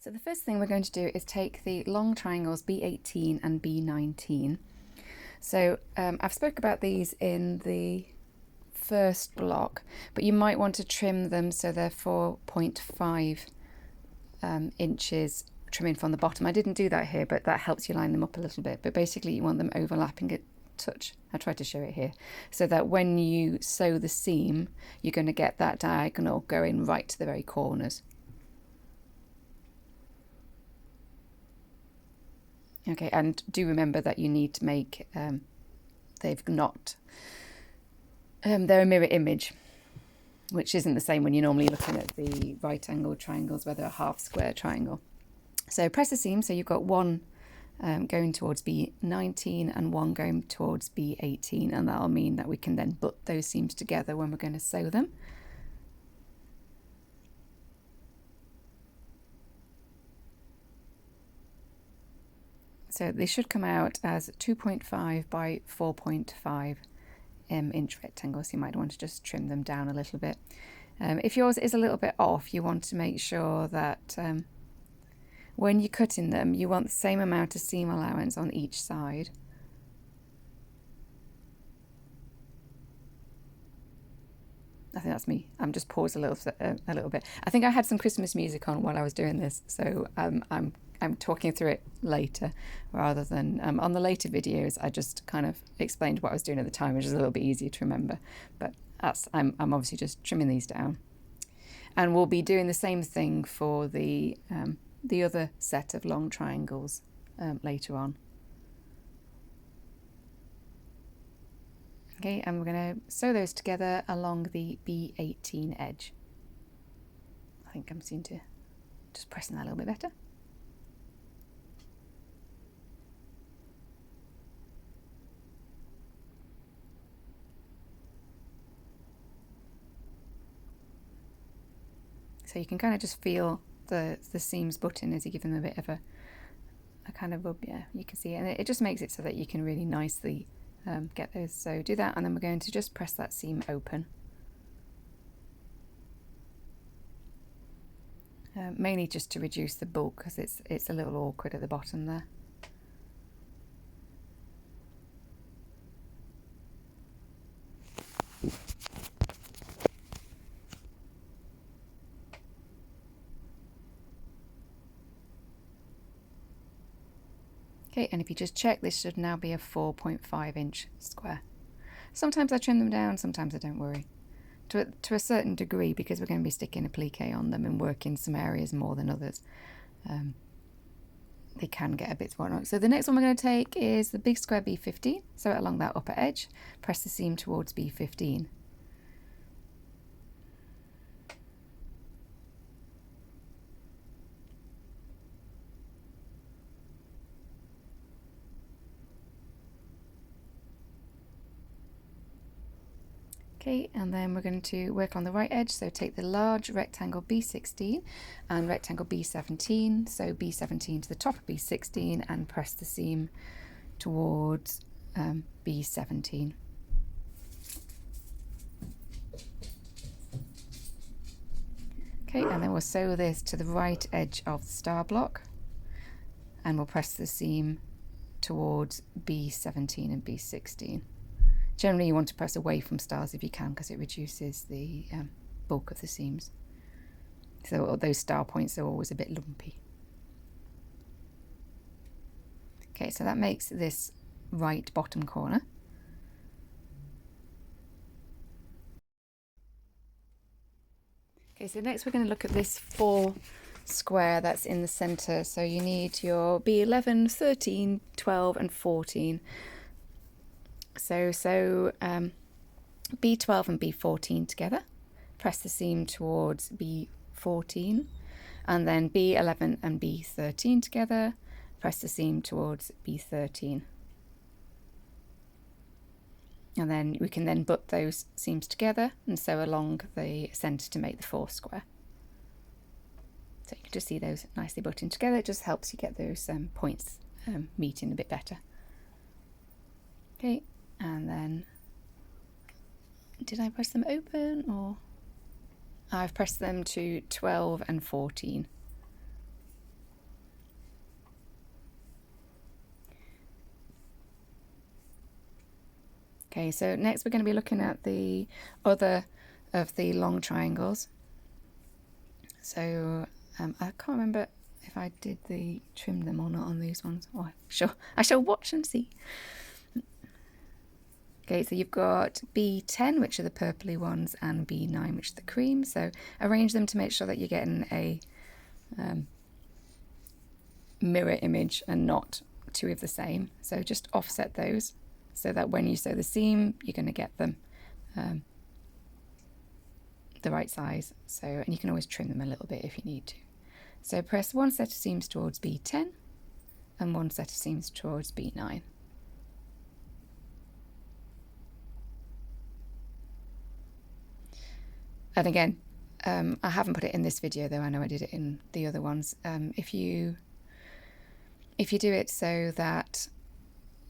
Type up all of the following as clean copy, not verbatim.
So the first thing we're going to do is take the long triangles B18 and B19. So I've spoke about these in the first block, but you might want to trim them so they're 4.5 inches trimming from the bottom. I didn't do that here, but that helps you line them up a little bit. But basically you want them overlapping a touch. I tried to show it here, so that when you sew the seam, you're going to get that diagonal going right to the very corners. Okay, and do remember that you need to make, they're a mirror image, which isn't the same when you're normally looking at the right angled triangles where they're a half square triangle. So press the seam, so you've got one going towards B19 and one going towards B18, and that'll mean that we can then butt those seams together when we're going to sew them. So they should come out as 2.5 by 4.5 inch rectangles. You might want to just trim them down a little bit. If yours is a little bit off, you want to make sure that when you're cutting them, you want the same amount of seam allowance on each side. I think that's me. I'm just paused a little bit. I think I had some Christmas music on while I was doing this, so I'm talking through it later rather than on the later videos. I just kind of explained what I was doing at the time, which is a little bit easier to remember. But I'm obviously just trimming these down, and we'll be doing the same thing for the other set of long triangles later on. Okay, and we're going to sew those together along the B18 edge. I think I'm seeming to just pressing that a little bit better. So you can kind of just feel the seams butting as you give them a bit of a kind of rub. Yeah, you can see it, and it just makes it so that you can really nicely get those. So do that, and then we're going to just press that seam open. Mainly just to reduce the bulk, because it's a little awkward at the bottom there. Okay, and if you just check, this should now be a 4.5 inch square. Sometimes I trim them down, sometimes I don't worry. To a certain degree, because we're going to be sticking applique on them and working some areas more than others, they can get a bit whatnot. So the next one we're going to take is the big square B15, sew it along that upper edge, press the seam towards B15. Okay, and then we're going to work on the right edge, so take the large rectangle B16 and rectangle B17, so B17 to the top of B16 and press the seam towards B17. Okay, and then we'll sew this to the right edge of the star block, and we'll press the seam towards B17 and B16. Generally you want to press away from stars if you can, because it reduces the bulk of the seams. So those star points are always a bit lumpy. Okay, so that makes this right bottom corner. Okay, so next we're going to look at this 4 square that's in the centre. So you need your B11, 13, 12 and 14. So B12 and B14 together, press the seam towards B14, and then B11 and B13 together, press the seam towards B13. And then we can then butt those seams together and sew along the centre to make the 4 square. So you can just see those nicely butting together. It just helps you get those points meeting a bit better. Okay. And then, did I press them open, or I've pressed them to 12 and 14. Okay, so next we're going to be looking at the other of the long triangles. So I can't remember if I did trim them or not on these ones. Oh, I shall watch and see. Okay, so you've got B10, which are the purpley ones, and B9, which are the cream. So arrange them to make sure that you're getting a mirror image and not two of the same. So just offset those so that when you sew the seam, you're going to get them the right size. So, and you can always trim them a little bit if you need to. So press one set of seams towards B10 and one set of seams towards B9. And again, I haven't put it in this video though, I know I did it in the other ones. If you do it so that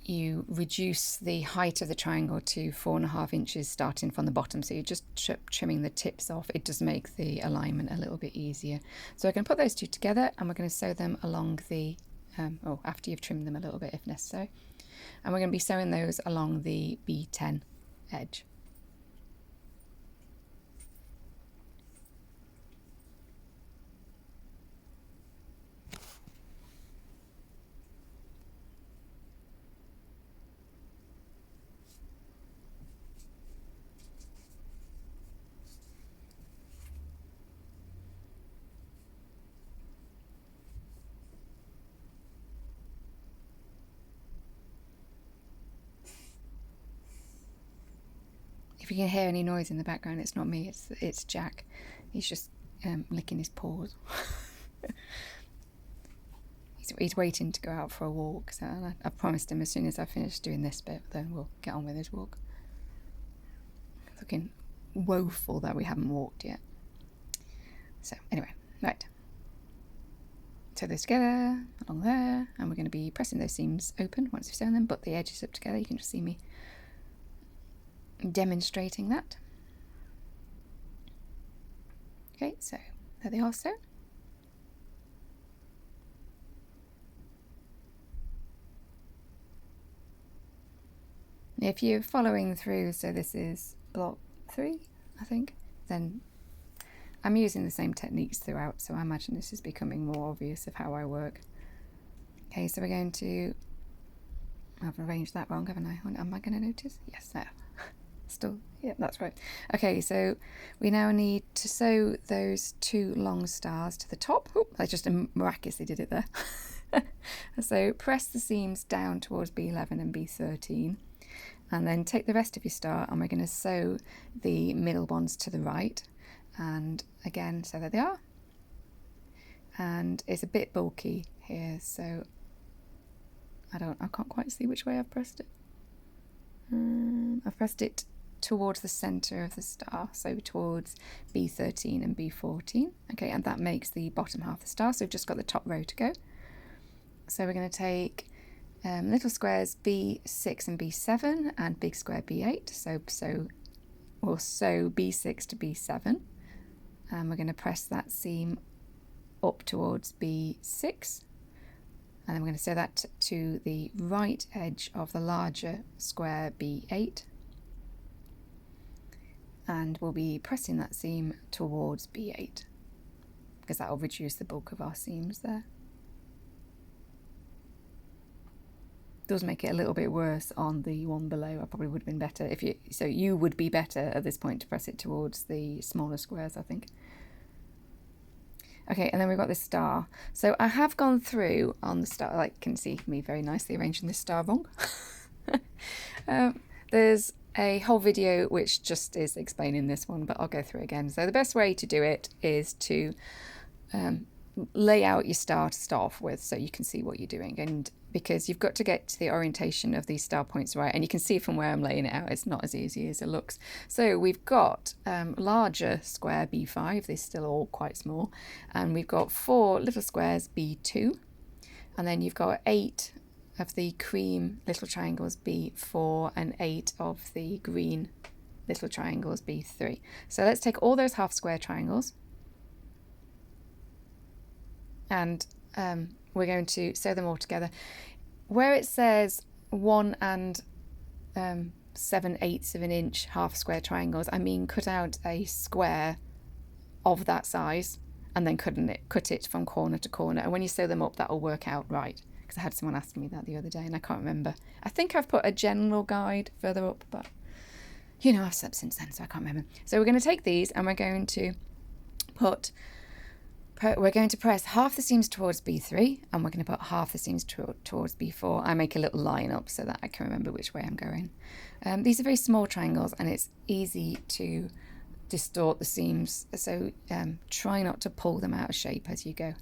you reduce the height of the triangle to 4.5 inches starting from the bottom, so you're just trimming the tips off, it does make the alignment a little bit easier. So I can put those two together and we're going to sew them along the, after you've trimmed them a little bit if necessary. And we're going to be sewing those along the B10 edge. If you can hear any noise in the background, it's not me, it's Jack. He's just licking his paws. He's waiting to go out for a walk, so I promised him as soon as I finish doing this bit, then we'll get on with his walk. It's looking woeful that we haven't walked yet. So anyway, right. Sew those together along there, and we're going to be pressing those seams open once we've sewn them, but the edges up together. You can just see me demonstrating that. Okay, so there they are sewn. If you're following through, so this is block 3, I think, then I'm using the same techniques throughout, so I imagine this is becoming more obvious of how I work. Okay, so we're going to, I've arranged that wrong, haven't I? Am I going to notice? Yes, no. Still, yeah, that's right. Okay, so we now need to sew those two long stars to the top. Oh, I just miraculously did it there. So press the seams down towards B11 and B13, and then take the rest of your star and we're going to sew the middle ones to the right. And again, so there they are. And it's a bit bulky here, so I can't quite see which way I've pressed it. I've pressed it towards the center of the star, so towards B13 and B14. Okay, and that makes the bottom half of the star, so we've just got the top row to go. So we're going to take little squares B6 and B7 and big square B8. So we'll sew B6 to B7, and we're going to press that seam up towards B6, and then we're going to sew that to the right edge of the larger square B8, and we'll be pressing that seam towards B8 because that will reduce the bulk of our seams there. Does make it a little bit worse on the one below. I probably would have been better if you would be better at this point to press it towards the smaller squares, I think. Okay, and then we've got this star. So I have gone through on the star, like you can see me very nicely arranging this star wrong. There's a whole video which just is explaining this one, but I'll go through it again. So the best way to do it is to lay out your star to start off with so you can see what you're doing, and because you've got to get the orientation of these star points right, and you can see from where I'm laying it out it's not as easy as it looks. So we've got larger square B5, they're still all quite small, and we've got 4 little squares B2, and then you've got 8 of the cream little triangles B4 and 8 of the green little triangles B3. So let's take all those half square triangles and we're going to sew them all together. Where it says 1 and 7/8 of an inch half square triangles. I mean, cut out a square of that size and then cut it from corner to corner. And when you sew them up, that'll work out right. Because I had someone ask me that the other day and I can't remember. I think I've put a general guide further up, but I've slept since then, so I can't remember. So we're going to take these and we're going to press half the seams towards B3 and we're going to put half the seams towards B4. I make a little line up so that I can remember which way I'm going. These are very small triangles and it's easy to distort the seams, so try not to pull them out of shape as you go.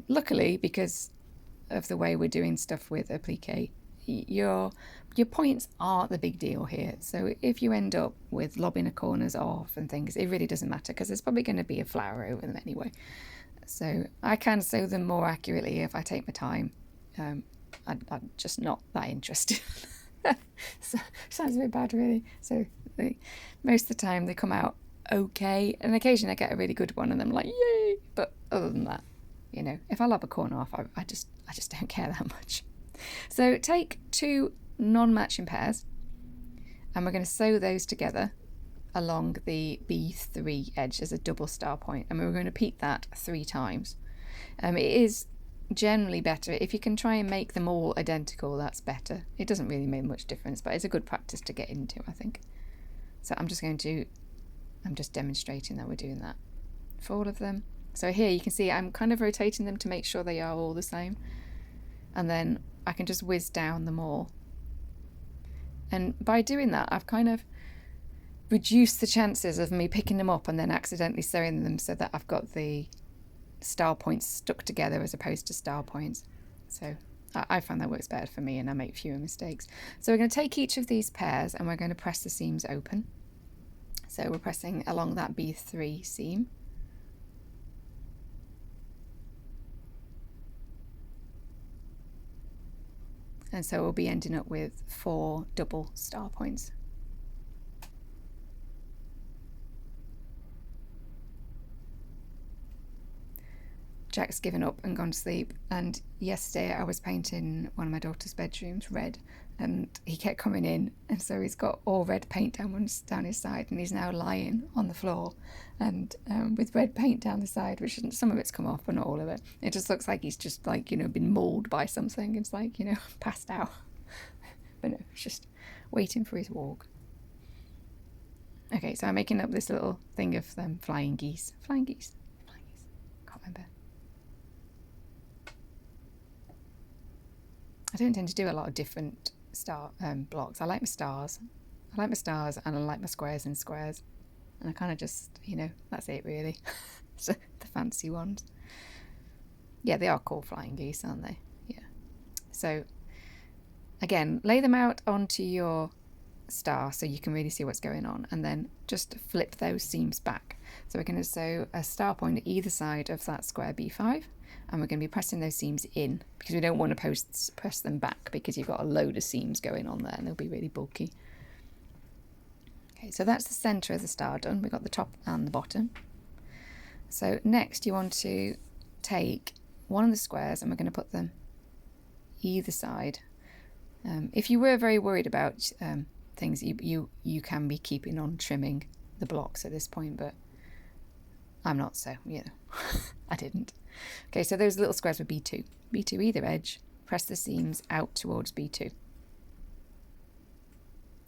Luckily, because of the way we're doing stuff with applique, your points aren't the big deal here. So if you end up with lobbing the corners off and things, it really doesn't matter because there's probably going to be a flower over them anyway. So I can sew them more accurately if I take my time. I'm just not that interested. So, sounds a bit bad really. So most of the time they come out okay, and occasionally I get a really good one and I'm like, yay! But other than that, if I lob a corner off, I just don't care that much. So take 2 non-matching pairs and we're going to sew those together along the B3 edge as a double star point, and we're going to repeat that 3 times. It is generally better if you can try and make them all identical. That's better. It doesn't really make much difference, but it's a good practice to get into, I think. So I'm just demonstrating that we're doing that for all of them. So here you can see I'm kind of rotating them to make sure they are all the same, and then I can just whiz down them all. And by doing that, I've kind of reduced the chances of me picking them up and then accidentally sewing them so that I've got the star points stuck together as opposed to star points. So I find that works better for me and I make fewer mistakes. So we're going to take each of these pairs and we're going to press the seams open. So we're pressing along that B3 seam. And so we'll be ending up with 4 double star points. Jack's given up and gone to sleep, and yesterday I was painting one of my daughter's bedrooms red and he kept coming in, and so he's got all red paint down his side, and he's now lying on the floor and with red paint down the side, which some of it's come off but not all of it. It just looks like he's just been mauled by something. It's passed out. But no, it's just waiting for his walk. Okay, so I'm making up this little thing of them flying geese. Can't remember. I don't tend to do a lot of different blocks. I like my stars. And I like my squares and squares. And I kind of just, that's it really. So the fancy ones. Yeah, they are called flying geese, aren't they? Yeah. So again, lay them out onto your star so you can really see what's going on, and then just flip those seams back. So we're going to sew a star point at either side of that square B5, and we're going to be pressing those seams in because we don't want to press them back because you've got a load of seams going on there and they'll be really bulky. Okay, so that's the centre of the star done. We've got the top and the bottom. So next you want to take one of the squares and we're going to put them either side. If you were very worried about things, you can be keeping on trimming the blocks at this point, but I'm not, so I didn't. Okay, so those little squares were B2 either edge. Press the seams out towards B2,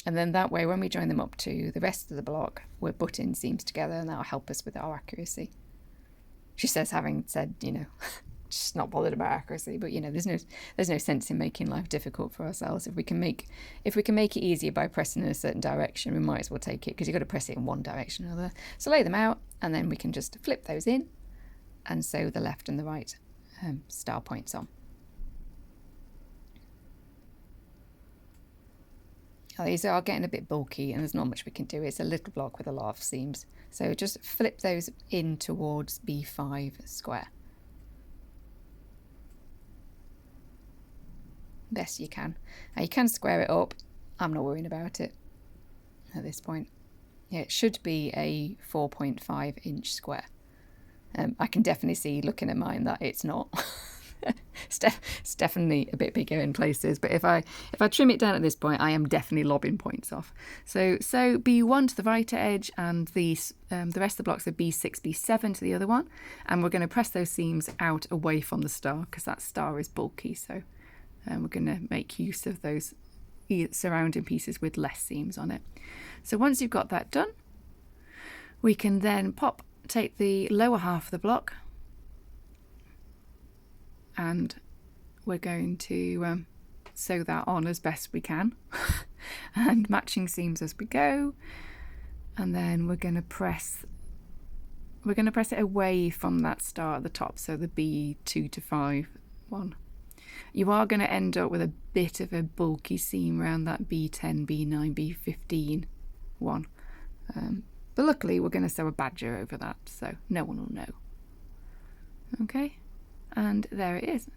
and then that way when we join them up to the rest of the block, we're butting seams together, and that'll help us with our accuracy. She says, having said, just not bothered about accuracy, but there's no sense in making life difficult for ourselves. If we can make it easier by pressing in a certain direction, we might as well take it, because you've got to press it in one direction or another. So lay them out, and then we can just flip those in and sew the left and the right star points on. Now, these are getting a bit bulky and there's not much we can do. It's a little block with a lot of seams, so just flip those in towards B5 square best you can. Now you can square it up. I'm not worrying about it at this point. Yeah, it should be a 4.5 inch square. I can definitely see, looking at mine, that it's not. It's definitely a bit bigger in places, but if I trim it down at this point, I am definitely lobbing points off. So B1 to the right edge, and the rest of the blocks are B6, B7 to the other one, and we're going to press those seams out away from the star because that star is bulky. So we're going to make use of those surrounding pieces with less seams on it. So once you've got that done, we can then take the lower half of the block, and we're going to sew that on as best we can and matching seams as we go, and then we're going to press it away from that star at the top, so the B2 to 5 one. You are going to end up with a bit of a bulky seam around that B10, B9, B15 one, but luckily we're going to sew a badger over that, so no one will know. Okay, and there it is.